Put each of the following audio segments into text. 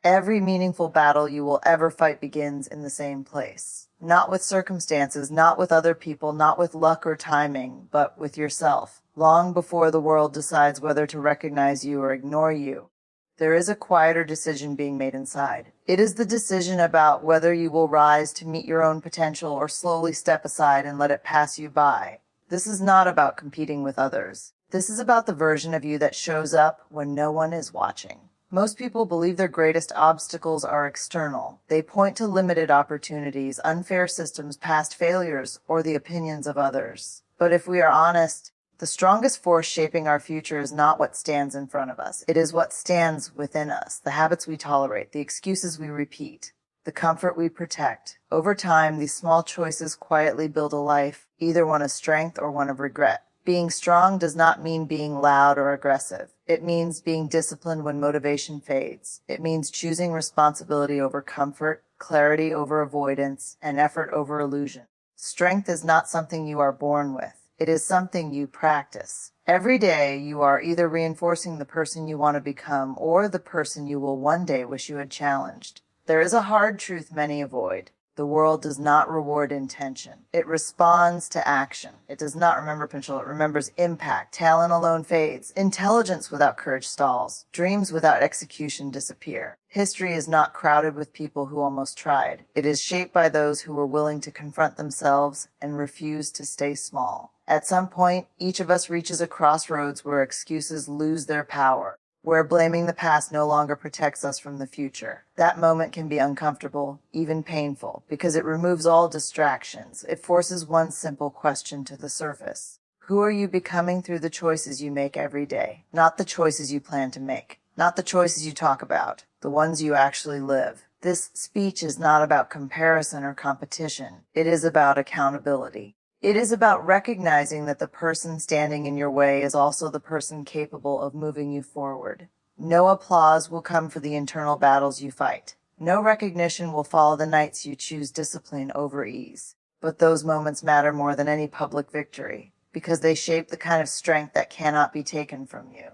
Every meaningful battle you will ever fight begins in the same place. Not with circumstances, not with other people, not with luck or timing, but with yourself. Long before the world decides whether to recognize you or ignore you, there is a quieter decision being made inside. It is the decision about whether you will rise to meet your own potential or slowly step aside and let it pass you by. This is not about competing with others. This is about the version of you that shows up when no one is watching. Most people believe their greatest obstacles are external. They point to limited opportunities, unfair systems, past failures, or the opinions of others. But if we are honest, the strongest force shaping our future is not what stands in front of us. It is what stands within us, the habits we tolerate, the excuses we repeat, the comfort we protect. Over time, these small choices quietly build a life, either one of strength or one of regret. Being strong does not mean being loud or aggressive. It means being disciplined when motivation fades. It means choosing responsibility over comfort, clarity over avoidance, and effort over illusion. Strength is not something you are born with. It is something you practice. Every day, you are either reinforcing the person you want to become or the person you will one day wish you had challenged. There is a hard truth many avoid. The world does not reward intention. It responds to action. It does not remember potential. It remembers impact. Talent alone fades. Intelligence without courage stalls. Dreams without execution disappear. History is not crowded with people who almost tried. It is shaped by those who were willing to confront themselves and refuse to stay small. At some point, each of us reaches a crossroads where excuses lose their power, where blaming the past no longer protects us from the future. That moment can be uncomfortable, even painful, because it removes all distractions. It forces one simple question to the surface. Who are you becoming through the choices you make every day? Not the choices you plan to make. Not the choices you talk about. The ones you actually live. This speech is not about comparison or competition. It is about accountability. It is about recognizing that the person standing in your way is also the person capable of moving you forward. No applause will come for the internal battles you fight. No recognition will follow the nights you choose discipline over ease. But those moments matter more than any public victory, because they shape the kind of strength that cannot be taken from you.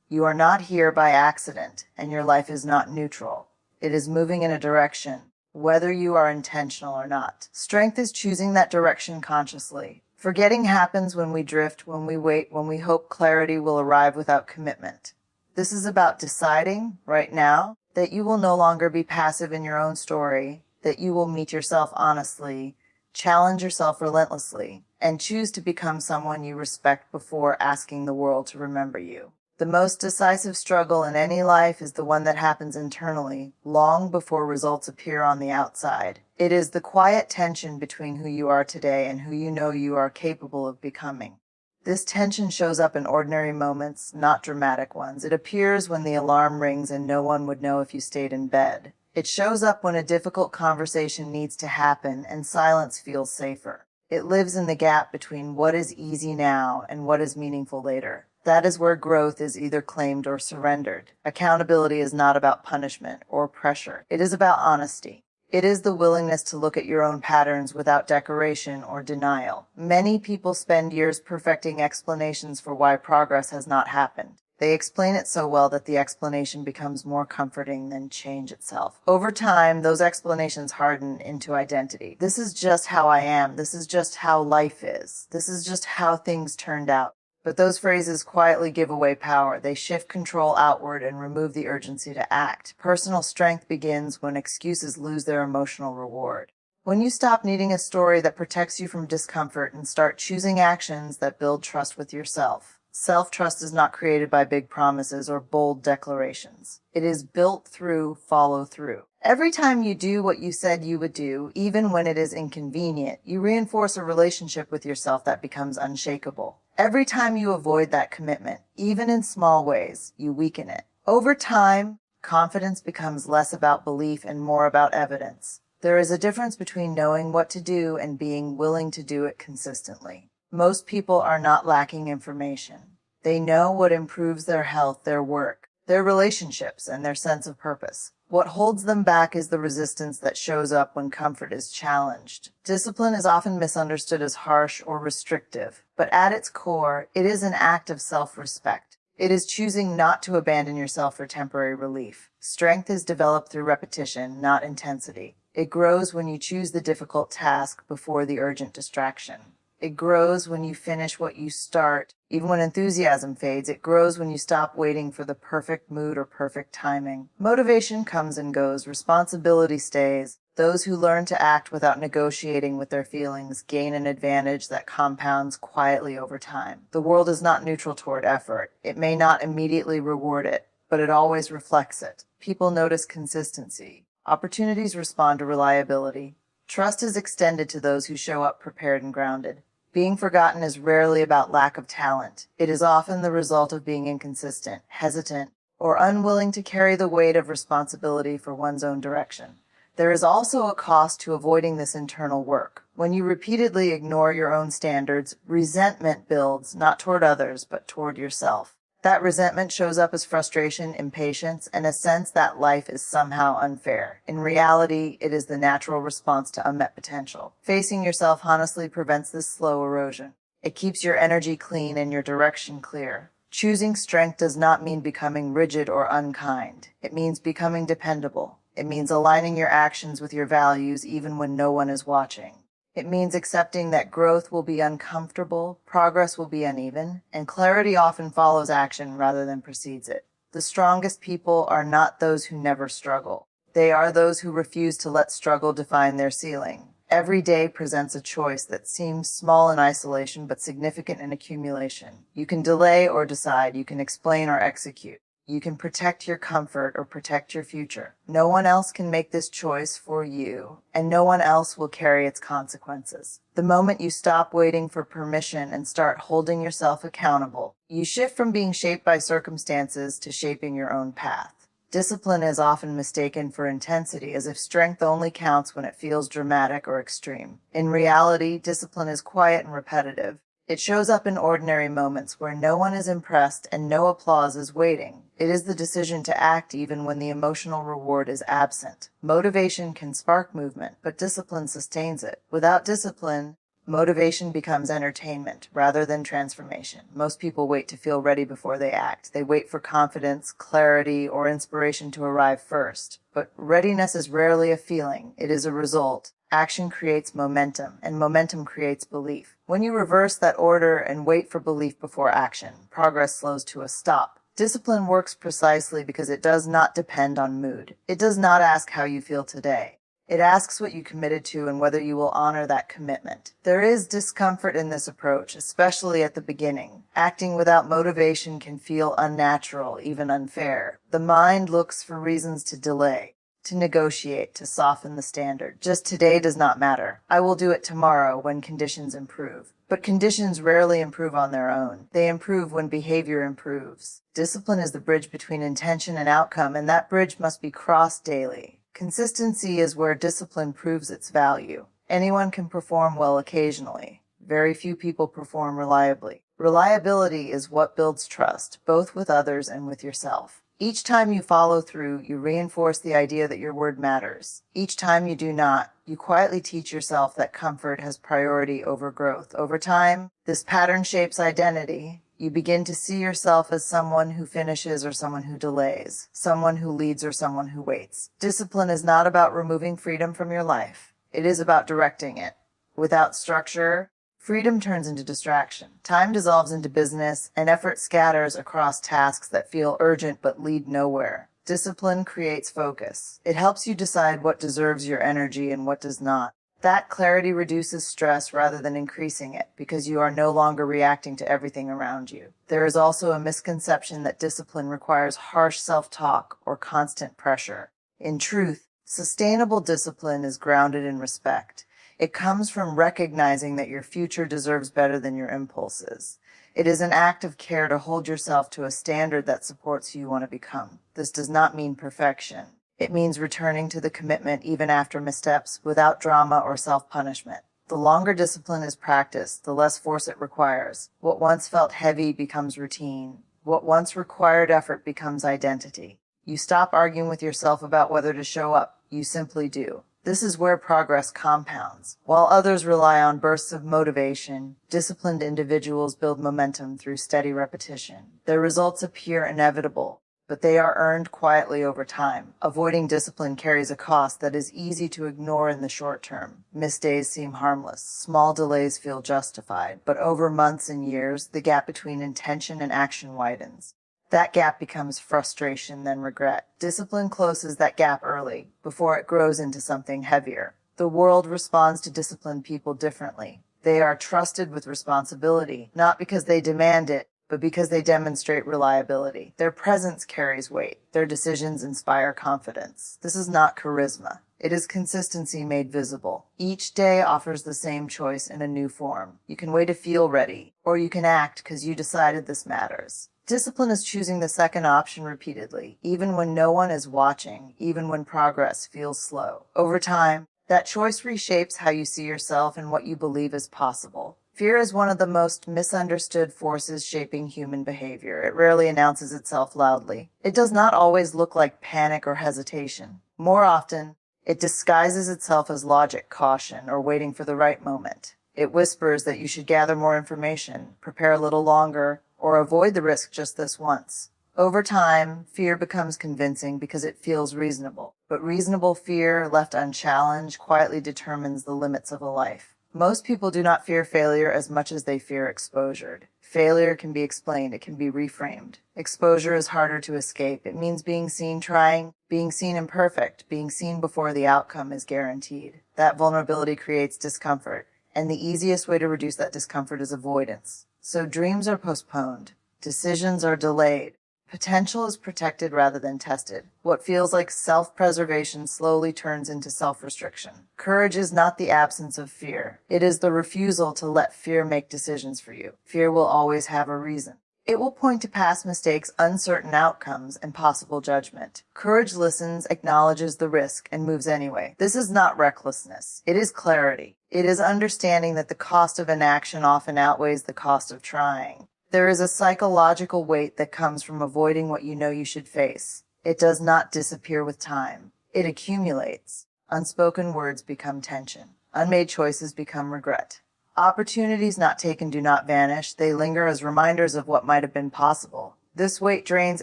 You are not here by accident, and your life is not neutral. It is moving in a direction, whether you are intentional or not. Strength is choosing that direction consciously. Forgetting happens when we drift, when we wait, when we hope clarity will arrive without commitment. This is about deciding, right now, that you will no longer be passive in your own story, that you will meet yourself honestly, challenge yourself relentlessly, and choose to become someone you respect before asking the world to remember you. The most decisive struggle in any life is the one that happens internally, long before results appear on the outside. It is the quiet tension between who you are today and who you know you are capable of becoming. This tension shows up in ordinary moments, not dramatic ones. It appears when the alarm rings and no one would know if you stayed in bed. It shows up when a difficult conversation needs to happen and silence feels safer. It lives in the gap between what is easy now and what is meaningful later. That is where growth is either claimed or surrendered. Accountability is not about punishment or pressure. It is about honesty. It is the willingness to look at your own patterns without decoration or denial. Many people spend years perfecting explanations for why progress has not happened. They explain it so well that the explanation becomes more comforting than change itself. Over time, those explanations harden into identity. This is just how I am. This is just how life is. This is just how things turned out. But those phrases quietly give away power. They shift control outward and remove the urgency to act. Personal strength begins when excuses lose their emotional reward. When you stop needing a story that protects you from discomfort and start choosing actions that build trust with yourself. Self-trust is not created by big promises or bold declarations. It is built through follow-through. Every time you do what you said you would do, even when it is inconvenient, you reinforce a relationship with yourself that becomes unshakable. Every time you avoid that commitment, even in small ways, you weaken it. Over time, confidence becomes less about belief and more about evidence. There is a difference between knowing what to do and being willing to do it consistently. Most people are not lacking information. They know what improves their health, their work, their relationships, and their sense of purpose. What holds them back is the resistance that shows up when comfort is challenged. Discipline is often misunderstood as harsh or restrictive, but at its core, it is an act of self-respect. It is choosing not to abandon yourself for temporary relief. Strength is developed through repetition, not intensity. It grows when you choose the difficult task before the urgent distraction. It grows when you finish what you start. Even when enthusiasm fades, it grows when you stop waiting for the perfect mood or perfect timing. Motivation comes and goes. Responsibility stays. Those who learn to act without negotiating with their feelings gain an advantage that compounds quietly over time. The world is not neutral toward effort. It may not immediately reward it, but it always reflects it. People notice consistency. Opportunities respond to reliability. Trust is extended to those who show up prepared and grounded. Being forgotten is rarely about lack of talent. It is often the result of being inconsistent, hesitant, or unwilling to carry the weight of responsibility for one's own direction. There is also a cost to avoiding this internal work. When you repeatedly ignore your own standards, resentment builds, not toward others, but toward yourself. That resentment shows up as frustration, impatience, and a sense that life is somehow unfair. In reality, it is the natural response to unmet potential. Facing yourself honestly prevents this slow erosion. It keeps your energy clean and your direction clear. Choosing strength does not mean becoming rigid or unkind. It means becoming dependable. It means aligning your actions with your values even when no one is watching. It means accepting that growth will be uncomfortable, progress will be uneven, and clarity often follows action rather than precedes it. The strongest people are not those who never struggle. They are those who refuse to let struggle define their ceiling. Every day presents a choice that seems small in isolation but significant in accumulation. You can delay or decide. You can explain or execute. You can protect your comfort or protect your future. No one else can make this choice for you, and no one else will carry its consequences. The moment you stop waiting for permission and start holding yourself accountable, you shift from being shaped by circumstances to shaping your own path. Discipline is often mistaken for intensity, as if strength only counts when it feels dramatic or extreme. In reality, discipline is quiet and repetitive. It shows up in ordinary moments where no one is impressed and no applause is waiting. It is the decision to act even when the emotional reward is absent. Motivation can spark movement, but discipline sustains it. Without discipline, motivation becomes entertainment rather than transformation. Most people wait to feel ready before they act. They wait for confidence, clarity, or inspiration to arrive first. But readiness is rarely a feeling. It is a result. Action creates momentum, and momentum creates belief. When you reverse that order and wait for belief before action, progress slows to a stop. Discipline works precisely because it does not depend on mood. It does not ask how you feel today. It asks what you committed to and whether you will honor that commitment. There is discomfort in this approach, especially at the beginning. Acting without motivation can feel unnatural, even unfair. The mind looks for reasons to delay, to negotiate, to soften the standard. Just today does not matter. I will do it tomorrow when conditions improve. But conditions rarely improve on their own. They improve when behavior improves. Discipline is the bridge between intention and outcome, and that bridge must be crossed daily. Consistency is where discipline proves its value. Anyone can perform well occasionally. Very few people perform reliably. Reliability is what builds trust, both with others and with yourself. Each time you follow through, you reinforce the idea that your word matters. Each time you do not, you quietly teach yourself that comfort has priority over growth. Over time, this pattern shapes identity. You begin to see yourself as someone who finishes or someone who delays, someone who leads or someone who waits. Discipline is not about removing freedom from your life. It is about directing it. Without structure, freedom turns into distraction. Time dissolves into business, and effort scatters across tasks that feel urgent but lead nowhere. Discipline creates focus. It helps you decide what deserves your energy and what does not. That clarity reduces stress rather than increasing it, because you are no longer reacting to everything around you. There is also a misconception that discipline requires harsh self-talk or constant pressure. In truth, sustainable discipline is grounded in respect. It comes from recognizing that your future deserves better than your impulses. It is an act of care to hold yourself to a standard that supports who you want to become. This does not mean perfection. It means returning to the commitment even after missteps, without drama or self-punishment. The longer discipline is practiced, the less force it requires. What once felt heavy becomes routine. What once required effort becomes identity. You stop arguing with yourself about whether to show up. You simply do. This is where progress compounds. While others rely on bursts of motivation, disciplined individuals build momentum through steady repetition. Their results appear inevitable, but they are earned quietly over time. Avoiding discipline carries a cost that is easy to ignore in the short term. Missed days seem harmless. Small delays feel justified. But over months and years, the gap between intention and action widens. That gap becomes frustration, then regret. Discipline closes that gap early, before it grows into something heavier. The world responds to disciplined people differently. They are trusted with responsibility, not because they demand it, but because they demonstrate reliability. Their presence carries weight. Their decisions inspire confidence. This is not charisma. It is consistency made visible. Each day offers the same choice in a new form. You can wait to feel ready, or you can act because you decided this matters. Discipline is choosing the second option repeatedly, even when no one is watching, even when progress feels slow. Over time, that choice reshapes how you see yourself and what you believe is possible. Fear is one of the most misunderstood forces shaping human behavior. It rarely announces itself loudly. It does not always look like panic or hesitation. More often, it disguises itself as logic, caution, or waiting for the right moment. It whispers that you should gather more information, prepare a little longer, or avoid the risk just this once. Over time, fear becomes convincing because it feels reasonable. But reasonable fear, left unchallenged, quietly determines the limits of a life. Most people do not fear failure as much as they fear exposure. Failure can be explained, it can be reframed. Exposure is harder to escape. It means being seen trying, being seen imperfect, being seen before the outcome is guaranteed. That vulnerability creates discomfort, and the easiest way to reduce that discomfort is avoidance. So dreams are postponed, decisions are delayed, potential is protected rather than tested. What feels like self-preservation slowly turns into self-restriction. Courage is not the absence of fear. It is the refusal to let fear make decisions for you. Fear will always have a reason. It will point to past mistakes, uncertain outcomes, and possible judgment. Courage listens, acknowledges the risk, and moves anyway. This is not recklessness. It is clarity. It is understanding that the cost of inaction often outweighs the cost of trying. There is a psychological weight that comes from avoiding what you know you should face. It does not disappear with time. It accumulates. Unspoken words become tension. Unmade choices become regret. Opportunities not taken do not vanish. They linger as reminders of what might have been possible. This weight drains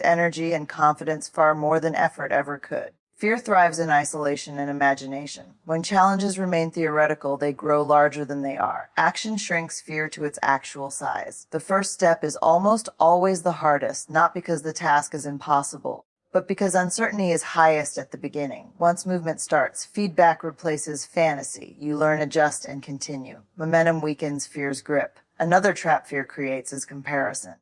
energy and confidence far more than effort ever could. Fear thrives in isolation and imagination. When challenges remain theoretical, they grow larger than they are. Action shrinks fear to its actual size. The first step is almost always the hardest, not because the task is impossible, but because uncertainty is highest at the beginning. Once movement starts, feedback replaces fantasy. You learn, adjust, and continue. Momentum weakens fear's grip. Another trap fear creates is comparison.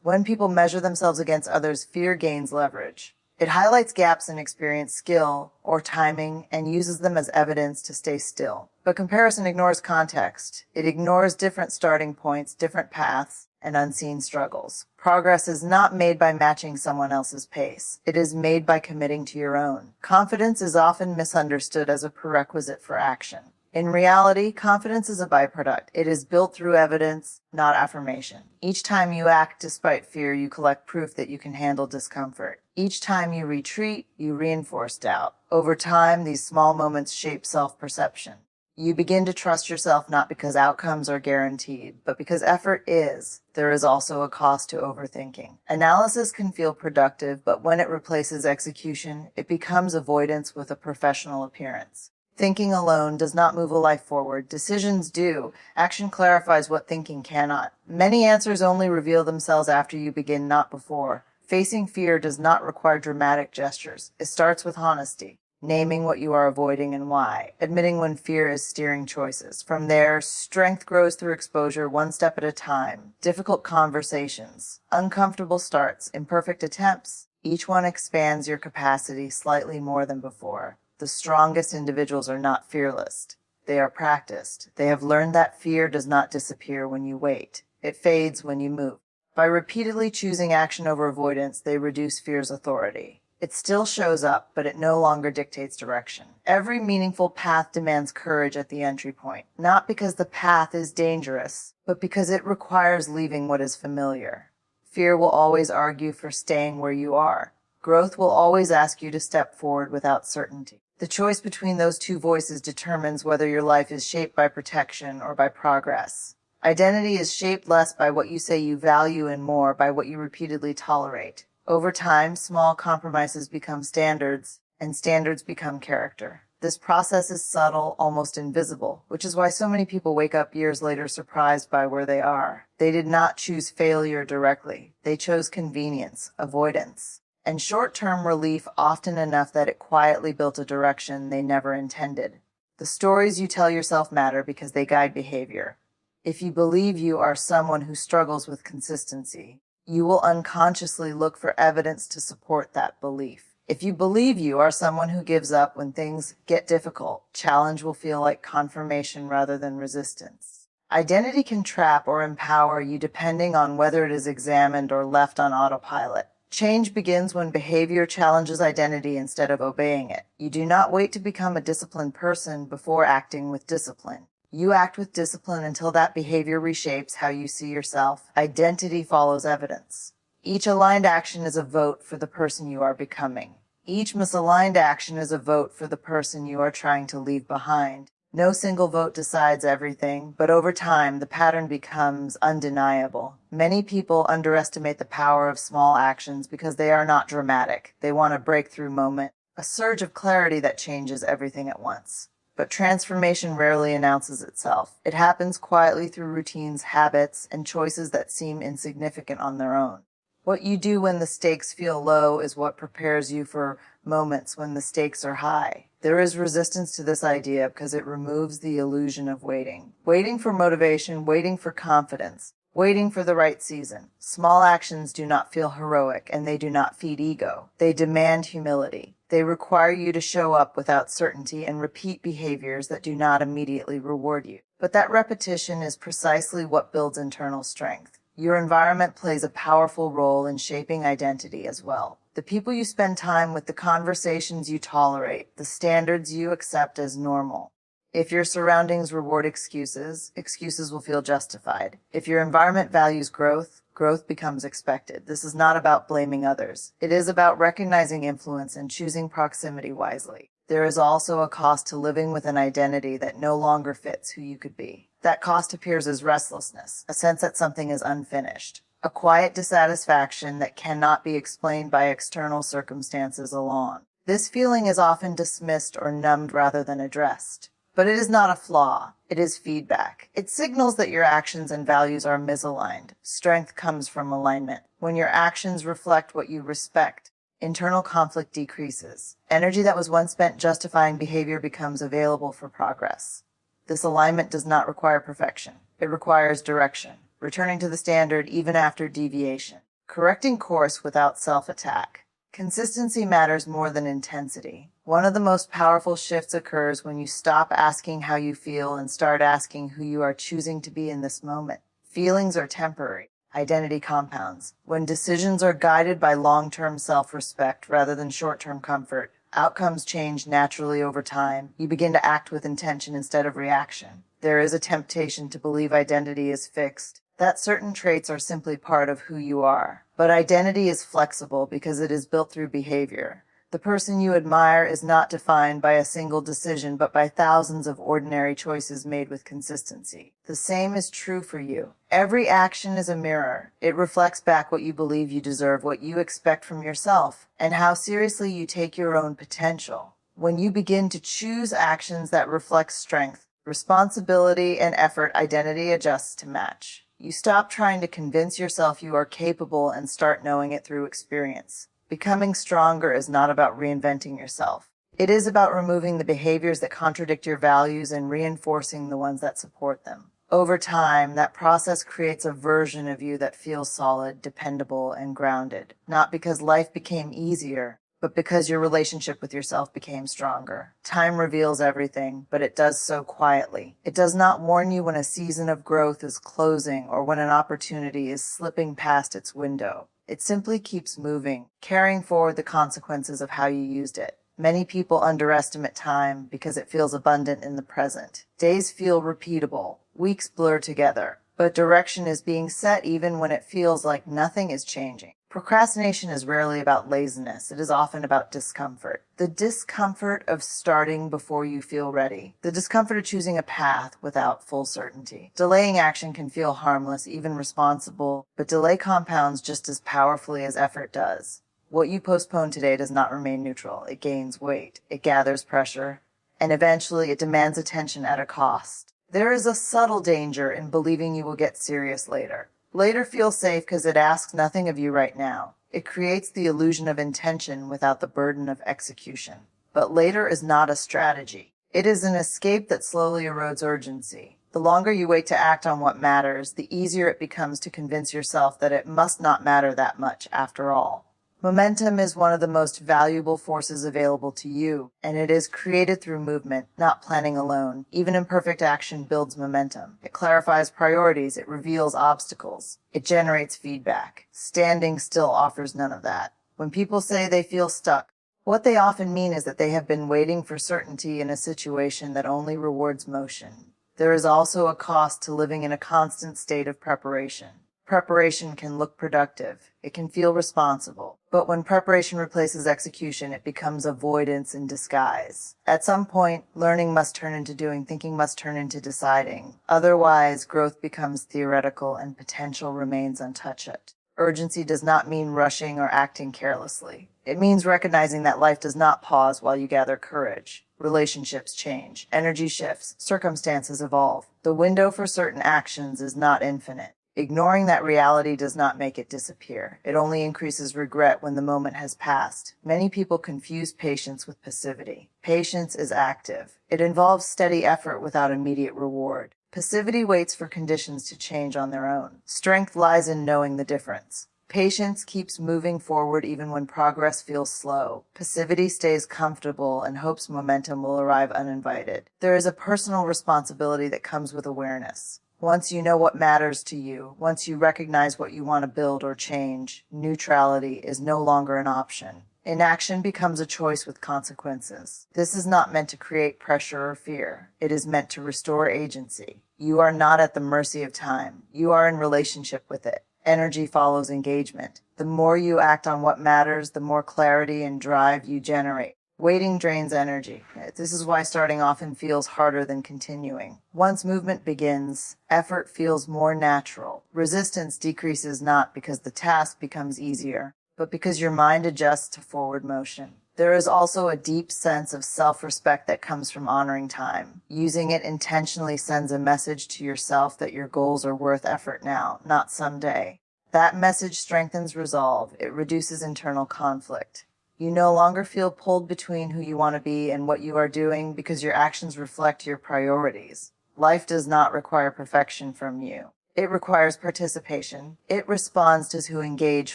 When people measure themselves against others, fear gains leverage. It highlights gaps in experience, skill, or timing and uses them as evidence to stay still. But comparison ignores context. It ignores different starting points, different paths, and unseen struggles. Progress is not made by matching someone else's pace. It is made by committing to your own. Confidence is often misunderstood as a prerequisite for action. In reality, confidence is a byproduct. It is built through evidence, not affirmation. Each time you act despite fear, you collect proof that you can handle discomfort. Each time you retreat, you reinforce doubt. Over time, these small moments shape self-perception. You begin to trust yourself not because outcomes are guaranteed, but because effort is. There is also a cost to overthinking. Analysis can feel productive, but when it replaces execution, it becomes avoidance with a professional appearance. Thinking alone does not move a life forward. Decisions do. Action clarifies what thinking cannot. Many answers only reveal themselves after you begin, not before. Facing fear does not require dramatic gestures. It starts with honesty. Naming what you are avoiding and why. Admitting when fear is steering choices. From there, strength grows through exposure, one step at a time. Difficult conversations. Uncomfortable starts. Imperfect attempts. Each one expands your capacity slightly more than before. The strongest individuals are not fearless. They are practiced. They have learned that fear does not disappear when you wait. It fades when you move. By repeatedly choosing action over avoidance, they reduce fear's authority. It still shows up, but it no longer dictates direction. Every meaningful path demands courage at the entry point, not because the path is dangerous, but because it requires leaving what is familiar. Fear will always argue for staying where you are. Growth will always ask you to step forward without certainty. The choice between those two voices determines whether your life is shaped by protection or by progress. Identity is shaped less by what you say you value and more by what you repeatedly tolerate. Over time, small compromises become standards, and standards become character. This process is subtle, almost invisible, which is why so many people wake up years later surprised by where they are. They did not choose failure directly. They chose convenience, avoidance, and short-term relief, often enough that it quietly built a direction they never intended. The stories you tell yourself matter because they guide behavior. If you believe you are someone who struggles with consistency, you will unconsciously look for evidence to support that belief. If you believe you are someone who gives up when things get difficult, challenge will feel like confirmation rather than resistance. Identity can trap or empower you depending on whether it is examined or left on autopilot. Change begins when behavior challenges identity instead of obeying it. You do not wait to become a disciplined person before acting with discipline. You act with discipline until that behavior reshapes how you see yourself. Identity follows evidence. Each aligned action is a vote for the person you are becoming. Each misaligned action is a vote for the person you are trying to leave behind. No single vote decides everything, but over time, the pattern becomes undeniable. Many people underestimate the power of small actions because they are not dramatic. They want a breakthrough moment, a surge of clarity that changes everything at once. But transformation rarely announces itself. It happens quietly through routines, habits, and choices that seem insignificant on their own. What you do when the stakes feel low is what prepares you for moments when the stakes are high. There is resistance to this idea because it removes the illusion of waiting. Waiting for motivation, waiting for confidence, waiting for the right season. Small actions do not feel heroic, and they do not feed ego. They demand humility. They require you to show up without certainty and repeat behaviors that do not immediately reward you. But that repetition is precisely what builds internal strength. Your environment plays a powerful role in shaping identity as well. The people you spend time with, the conversations you tolerate, the standards you accept as normal. If your surroundings reward excuses, excuses will feel justified. If your environment values growth, growth becomes expected. This is not about blaming others. It is about recognizing influence and choosing proximity wisely. There is also a cost to living with an identity that no longer fits who you could be. That cost appears as restlessness, a sense that something is unfinished, a quiet dissatisfaction that cannot be explained by external circumstances alone. This feeling is often dismissed or numbed rather than addressed. But it is not a flaw. It is feedback. It signals that your actions and values are misaligned. Strength comes from alignment. When your actions reflect what you respect, internal conflict decreases. Energy that was once spent justifying behavior becomes available for progress. This alignment does not require perfection. It requires direction, returning to the standard even after deviation, correcting course without self-attack. Consistency matters more than intensity. One of the most powerful shifts occurs when you stop asking how you feel and start asking who you are choosing to be in this moment. Feelings are temporary. Identity compounds. When decisions are guided by long-term self-respect rather than short-term comfort, outcomes change naturally over time. You begin to act with intention instead of reaction. There is a temptation to believe identity is fixed, that certain traits are simply part of who you are. But identity is flexible because it is built through behavior. The person you admire is not defined by a single decision, but by thousands of ordinary choices made with consistency. The same is true for you. Every action is a mirror. It reflects back what you believe you deserve, what you expect from yourself, and how seriously you take your own potential. When you begin to choose actions that reflect strength, responsibility, and effort, identity adjusts to match. You stop trying to convince yourself you are capable and start knowing it through experience. Becoming stronger is not about reinventing yourself. It is about removing the behaviors that contradict your values and reinforcing the ones that support them. Over time, that process creates a version of you that feels solid, dependable, and grounded. Not because life became easier, but because your relationship with yourself became stronger. Time reveals everything, but it does so quietly. It does not warn you when a season of growth is closing or when an opportunity is slipping past its window. It simply keeps moving, carrying forward the consequences of how you used it. Many people underestimate time because it feels abundant in the present. Days feel repeatable, weeks blur together, but direction is being set even when it feels like nothing is changing. Procrastination is rarely about laziness. It is often about discomfort. The discomfort of starting before you feel ready. The discomfort of choosing a path without full certainty. Delaying action can feel harmless, even responsible, but delay compounds just as powerfully as effort does. What you postpone today does not remain neutral. It gains weight. It gathers pressure. And eventually it demands attention at a cost. There is a subtle danger in believing you will get serious later. Later feels safe because it asks nothing of you right now. It creates the illusion of intention without the burden of execution. But later is not a strategy. It is an escape that slowly erodes urgency. The longer you wait to act on what matters, the easier it becomes to convince yourself that it must not matter that much after all. Momentum is one of the most valuable forces available to you, and it is created through movement, not planning alone. Even imperfect action builds momentum. It clarifies priorities, it reveals obstacles, it generates feedback. Standing still offers none of that. When people say they feel stuck, what they often mean is that they have been waiting for certainty in a situation that only rewards motion. There is also a cost to living in a constant state of preparation. Preparation can look productive. It can feel responsible. But when preparation replaces execution, it becomes avoidance in disguise. At some point, learning must turn into doing, thinking must turn into deciding. Otherwise, growth becomes theoretical and potential remains untouched. Urgency does not mean rushing or acting carelessly. It means recognizing that life does not pause while you gather courage. Relationships change. Energy shifts. Circumstances evolve. The window for certain actions is not infinite. Ignoring that reality does not make it disappear. It only increases regret when the moment has passed. Many people confuse patience with passivity. Patience is active. It involves steady effort without immediate reward. Passivity waits for conditions to change on their own. Strength lies in knowing the difference. Patience keeps moving forward even when progress feels slow. Passivity stays comfortable and hopes momentum will arrive uninvited. There is a personal responsibility that comes with awareness. Once you know what matters to you, once you recognize what you want to build or change, neutrality is no longer an option. Inaction becomes a choice with consequences. This is not meant to create pressure or fear. It is meant to restore agency. You are not at the mercy of time. You are in relationship with it. Energy follows engagement. The more you act on what matters, the more clarity and drive you generate. Waiting drains energy. This is why starting often feels harder than continuing. Once movement begins, effort feels more natural. Resistance decreases not because the task becomes easier, but because your mind adjusts to forward motion. There is also a deep sense of self-respect that comes from honoring time. Using it intentionally sends a message to yourself that your goals are worth effort now, not someday. That message strengthens resolve. It reduces internal conflict. You no longer feel pulled between who you want to be and what you are doing because your actions reflect your priorities. Life does not require perfection from you. It requires participation. It responds to those who engage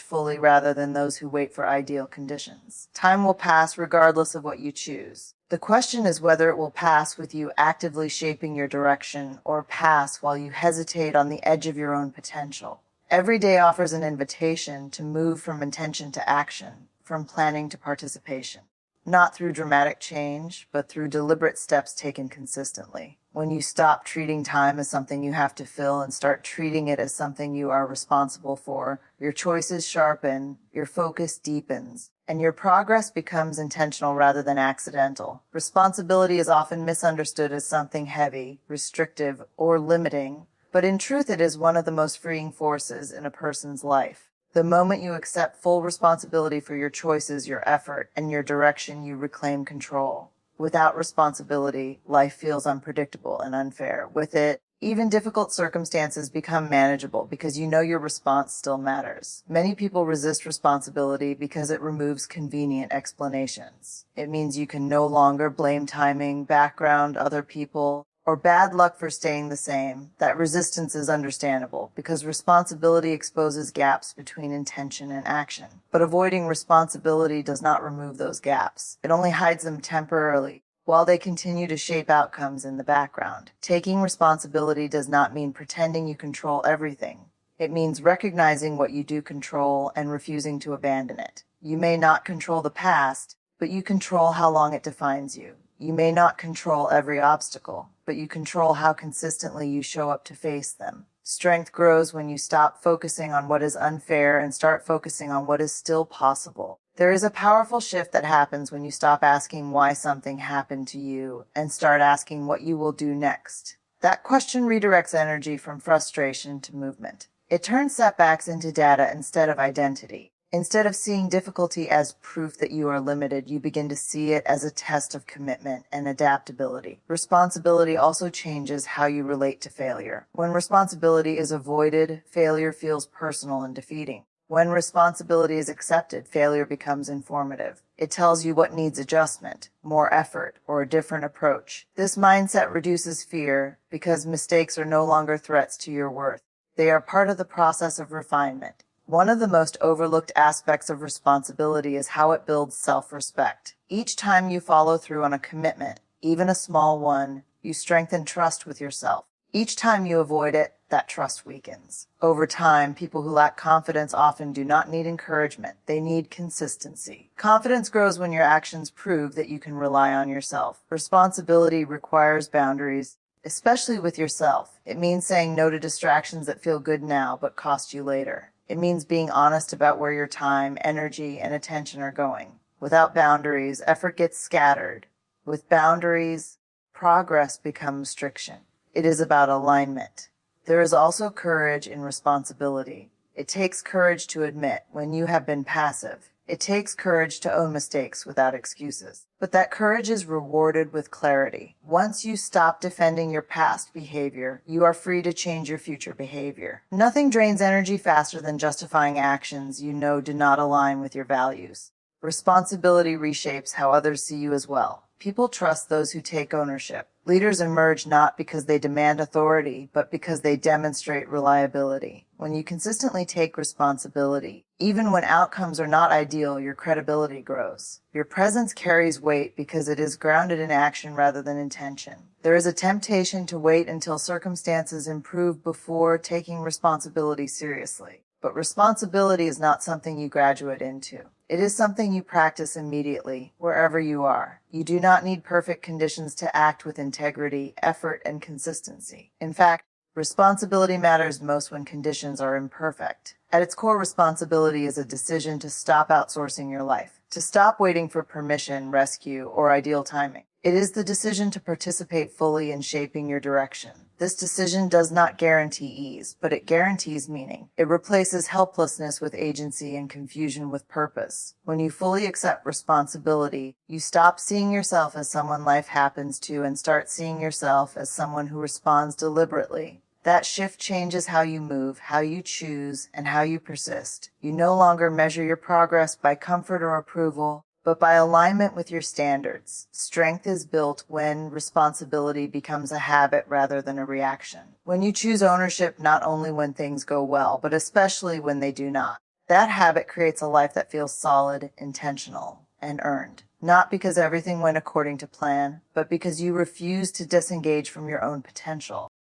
fully rather than those who wait for ideal conditions. Time will pass regardless of what you choose. The question is whether it will pass with you actively shaping your direction or pass while you hesitate on the edge of your own potential. Every day offers an invitation to move from intention to action, from planning to participation. Not through dramatic change, but through deliberate steps taken consistently. When you stop treating time as something you have to fill and start treating it as something you are responsible for, your choices sharpen, your focus deepens, and your progress becomes intentional rather than accidental. Responsibility is often misunderstood as something heavy, restrictive, or limiting, but in truth it is one of the most freeing forces in a person's life. The moment you accept full responsibility for your choices, your effort, and your direction, you reclaim control. Without responsibility, life feels unpredictable and unfair. With it, even difficult circumstances become manageable because you know your response still matters. Many people resist responsibility because it removes convenient explanations. It means you can no longer blame timing, background, other people, or bad luck for staying the same. That resistance is understandable because responsibility exposes gaps between intention and action. But avoiding responsibility does not remove those gaps. It only hides them temporarily while they continue to shape outcomes in the background. Taking responsibility does not mean pretending you control everything. It means recognizing what you do control and refusing to abandon it. You may not control the past, but you control how long it defines you. You may not control every obstacle, but you control how consistently you show up to face them. Strength grows when you stop focusing on what is unfair and start focusing on what is still possible. There is a powerful shift that happens when you stop asking why something happened to you and start asking what you will do next. That question redirects energy from frustration to movement. It turns setbacks into data instead of identity. Instead of seeing difficulty as proof that you are limited, you begin to see it as a test of commitment and adaptability. Responsibility also changes how you relate to failure. When responsibility is avoided, failure feels personal and defeating. When responsibility is accepted, failure becomes informative. It tells you what needs adjustment, more effort, or a different approach. This mindset reduces fear because mistakes are no longer threats to your worth. They are part of the process of refinement. One of the most overlooked aspects of responsibility is how it builds self-respect. Each time you follow through on a commitment, even a small one, you strengthen trust with yourself. Each time you avoid it, that trust weakens. Over time, people who lack confidence often do not need encouragement. They need consistency. Confidence grows when your actions prove that you can rely on yourself. Responsibility requires boundaries, especially with yourself. It means saying no to distractions that feel good now but cost you later. It means being honest about where your time, energy, and attention are going. Without boundaries, effort gets scattered. With boundaries, progress becomes friction. It is about alignment. There is also courage in responsibility. It takes courage to admit when you have been passive. It takes courage to own mistakes without excuses. But that courage is rewarded with clarity. Once you stop defending your past behavior, you are free to change your future behavior. Nothing drains energy faster than justifying actions you know do not align with your values. Responsibility reshapes how others see you as well. People trust those who take ownership. Leaders emerge not because they demand authority, but because they demonstrate reliability. When you consistently take responsibility, even when outcomes are not ideal, your credibility grows. Your presence carries weight because it is grounded in action rather than intention. There is a temptation to wait until circumstances improve before taking responsibility seriously. But responsibility is not something you graduate into. It is something you practice immediately, wherever you are. You do not need perfect conditions to act with integrity, effort, and consistency. In fact, responsibility matters most when conditions are imperfect. At its core, responsibility is a decision to stop outsourcing your life, to stop waiting for permission, rescue, or ideal timing. It is the decision to participate fully in shaping your direction. This decision does not guarantee ease, but it guarantees meaning. It replaces helplessness with agency and confusion with purpose. When you fully accept responsibility, you stop seeing yourself as someone life happens to and start seeing yourself as someone who responds deliberately. That shift changes how you move, how you choose, and how you persist. You no longer measure your progress by comfort or approval, but by alignment with your standards. Strength is built when responsibility becomes a habit rather than a reaction. When you choose ownership not only when things go well, but especially when they do not. That habit creates a life that feels solid, intentional, and earned. Not because everything went according to plan, but because you refuse to disengage from your own potential.